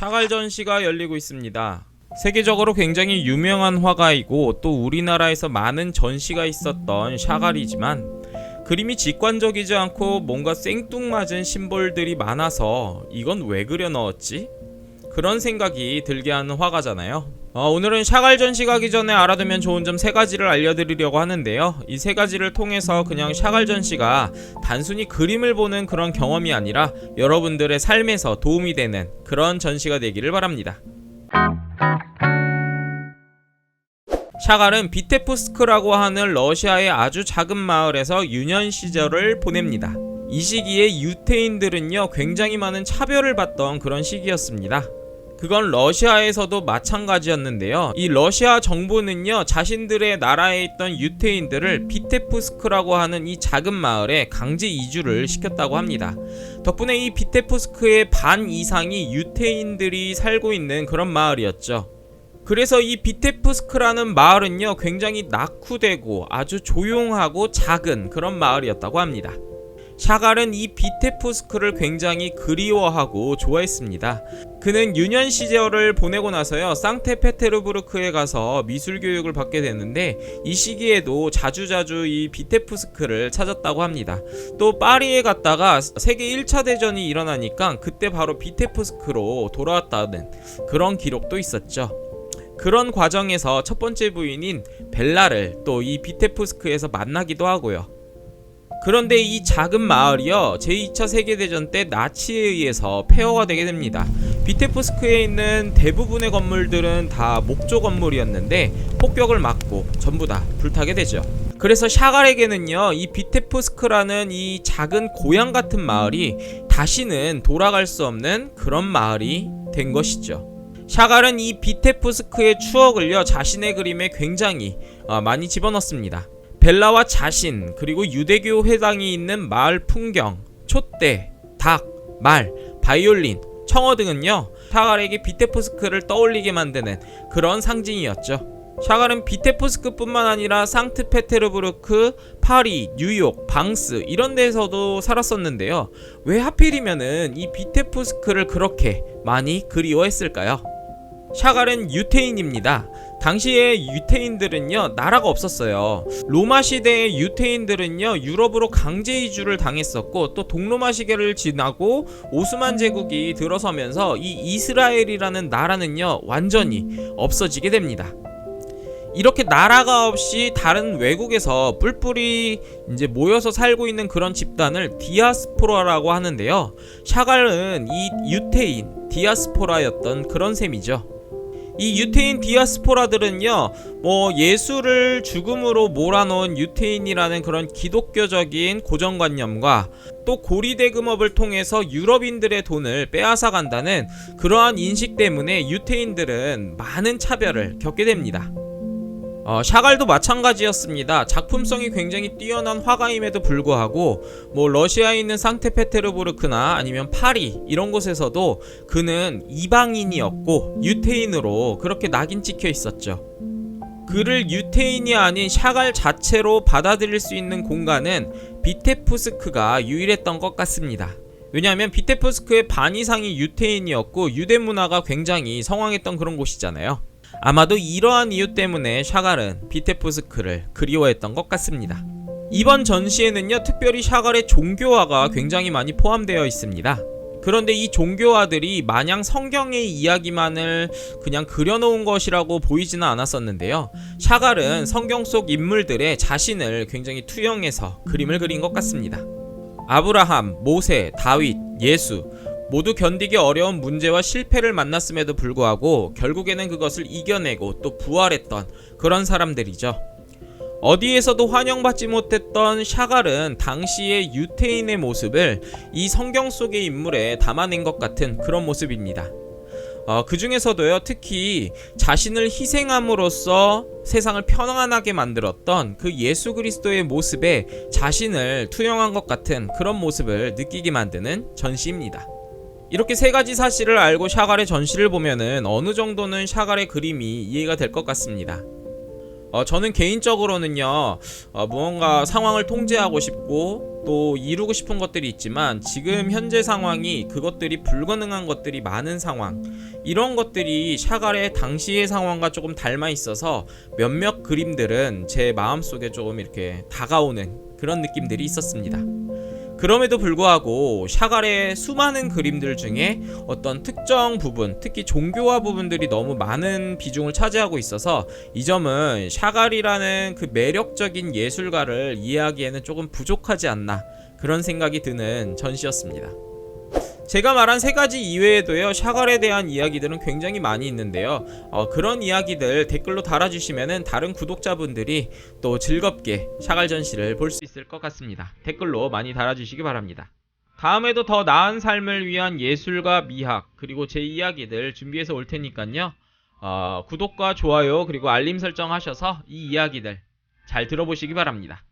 샤갈 전시가 열리고 있습니다. 세계적으로 굉장히 유명한 화가이고 또 우리나라에서 많은 전시가 있었던 샤갈이지만 그림이 직관적이지 않고 뭔가 생뚱맞은 심볼들이 많아서 이건 왜 그려 넣었지? 그런 생각이 들게 하는 화가잖아요. 오늘은 샤갈 전시 가기 전에 알아두면 좋은 점 3가지를 알려드리려고 하는데요. 이 3가지를 통해서 그냥 샤갈 전시가 단순히 그림을 보는 그런 경험이 아니라 여러분들의 삶에서 도움이 되는 그런 전시가 되기를 바랍니다. 샤갈은 비테프스크라고 하는 러시아의 아주 작은 마을에서 유년 시절을 보냅니다. 이 시기에 유태인들은요 굉장히 많은 차별을 받던 그런 시기였습니다. 그건 러시아에서도 마찬가지였는데요. 이 러시아 정부는요 자신들의 나라에 있던 유태인들을 비테프스크라고 하는 이 작은 마을에 강제 이주를 시켰다고 합니다. 덕분에 이 비테프스크의 반 이상이 유태인들이 살고 있는 그런 마을이었죠. 그래서 이 비테프스크라는 마을은요 굉장히 낙후되고 아주 조용하고 작은 그런 마을이었다고 합니다. 샤갈은 이 비테프스크를 굉장히 그리워하고 좋아했습니다. 그는 유년 시절을 보내고 나서요 상트페테르부르크에 가서 미술 교육을 받게 됐는데 이 시기에도 자주자주 이 비테프스크를 찾았다고 합니다. 또 파리에 갔다가 세계 1차 대전이 일어나니까 그때 바로 비테프스크로 돌아왔다는 그런 기록도 있었죠. 그런 과정에서 첫 번째 부인인 벨라를 또 이 비테프스크에서 만나기도 하고요. 그런데 이 작은 마을이요 제2차 세계대전 때 나치에 의해서 폐허가 되게 됩니다. 비테프스크에 있는 대부분의 건물들은 다 목조 건물이었는데 폭격을 맞고 전부 다 불타게 되죠. 그래서 샤갈에게는요 이 비테프스크라는 이 작은 고향 같은 마을이 다시는 돌아갈 수 없는 그런 마을이 된 것이죠. 샤갈은 이 비테프스크의 추억을요 자신의 그림에 굉장히 많이 집어넣습니다. 벨라와 자신, 그리고 유대교 회당이 있는 마을 풍경, 촛대, 닭, 말, 바이올린, 청어 등은요 샤갈에게 비테프스크를 떠올리게 만드는 그런 상징이었죠. 샤갈은 비테프스크뿐만 아니라 상트페테르부르크, 파리, 뉴욕, 방스 이런 데에서도 살았었는데요. 왜 하필이면은 이 비테프스크를 그렇게 많이 그리워했을까요? 샤갈은 유태인입니다. 당시에 유태인들은요 나라가 없었어요. 로마 시대의 유태인들은요 유럽으로 강제 이주를 당했었고 또 동로마 시대를 지나고 오스만 제국이 들어서면서 이 이스라엘이라는 나라는요 완전히 없어지게 됩니다. 이렇게 나라가 없이 다른 외국에서 뿔뿔이 이제 모여서 살고 있는 그런 집단을 디아스포라라고 하는데요. 샤갈은 이 유태인 디아스포라였던 그런 셈이죠. 이 유태인 디아스포라들은요 예수를 죽음으로 몰아넣은 유태인이라는 그런 기독교적인 고정관념과 또 고리대금업을 통해서 유럽인들의 돈을 빼앗아 간다는 그러한 인식 때문에 유태인들은 많은 차별을 겪게 됩니다. 샤갈도 마찬가지였습니다. 작품성이 굉장히 뛰어난 화가임에도 불구하고 러시아에 있는 상트페테르부르크나 아니면 파리 이런 곳에서도 그는 이방인이었고 유태인으로 그렇게 낙인 찍혀 있었죠. 그를 유태인이 아닌 샤갈 자체로 받아들일 수 있는 공간은 비테프스크가 유일했던 것 같습니다. 왜냐하면 비테프스크의 반 이상이 유태인이었고 유대 문화가 굉장히 성황했던 그런 곳이잖아요. 아마도 이러한 이유 때문에 샤갈은 비테프스크를 그리워했던 것 같습니다. 이번 전시에는요 특별히 샤갈의 종교화가 굉장히 많이 포함되어 있습니다. 그런데 이 종교화들이 마냥 성경의 이야기만을 그냥 그려놓은 것이라고 보이지는 않았었는데요. 샤갈은 성경 속 인물들의 자신을 굉장히 투영해서 그림을 그린 것 같습니다. 아브라함, 모세, 다윗, 예수 모두 견디기 어려운 문제와 실패를 만났음에도 불구하고 결국에는 그것을 이겨내고 또 부활했던 그런 사람들이죠. 어디에서도 환영받지 못했던 샤갈은 당시의 유태인의 모습을 이 성경 속의 인물에 담아낸 것 같은 그런 모습입니다. 그 중에서도요 특히 자신을 희생함으로써 세상을 편안하게 만들었던 그 예수 그리스도의 모습에 자신을 투영한 것 같은 그런 모습을 느끼게 만드는 전시입니다. 이렇게 3가지 사실을 알고 샤갈의 전시를 보면은 어느 정도는 샤갈의 그림이 이해가 될 것 같습니다. 저는 개인적으로는요, 무언가 상황을 통제하고 싶고 또 이루고 싶은 것들이 있지만 지금 현재 상황이 그것들이 불가능한 것들이 많은 상황, 이런 것들이 샤갈의 당시의 상황과 조금 닮아 있어서 몇몇 그림들은 제 마음속에 조금 이렇게 다가오는 그런 느낌들이 있었습니다. 그럼에도 불구하고 샤갈의 수많은 그림들 중에 어떤 특정 부분, 특히 종교화 부분들이 너무 많은 비중을 차지하고 있어서 이 점은 샤갈이라는 그 매력적인 예술가를 이해하기에는 조금 부족하지 않나, 그런 생각이 드는 전시였습니다. 제가 말한 세 가지 이외에도요, 샤갈에 대한 이야기들은 굉장히 많이 있는데요. 그런 이야기들 댓글로 달아주시면은 다른 구독자분들이 또 즐겁게 샤갈 전시를 볼 수 있을 것 같습니다. 댓글로 많이 달아주시기 바랍니다. 다음에도 더 나은 삶을 위한 예술과 미학, 그리고 제 이야기들 준비해서 올 테니까요. 구독과 좋아요 그리고 알림 설정 하셔서 이 이야기들 잘 들어보시기 바랍니다.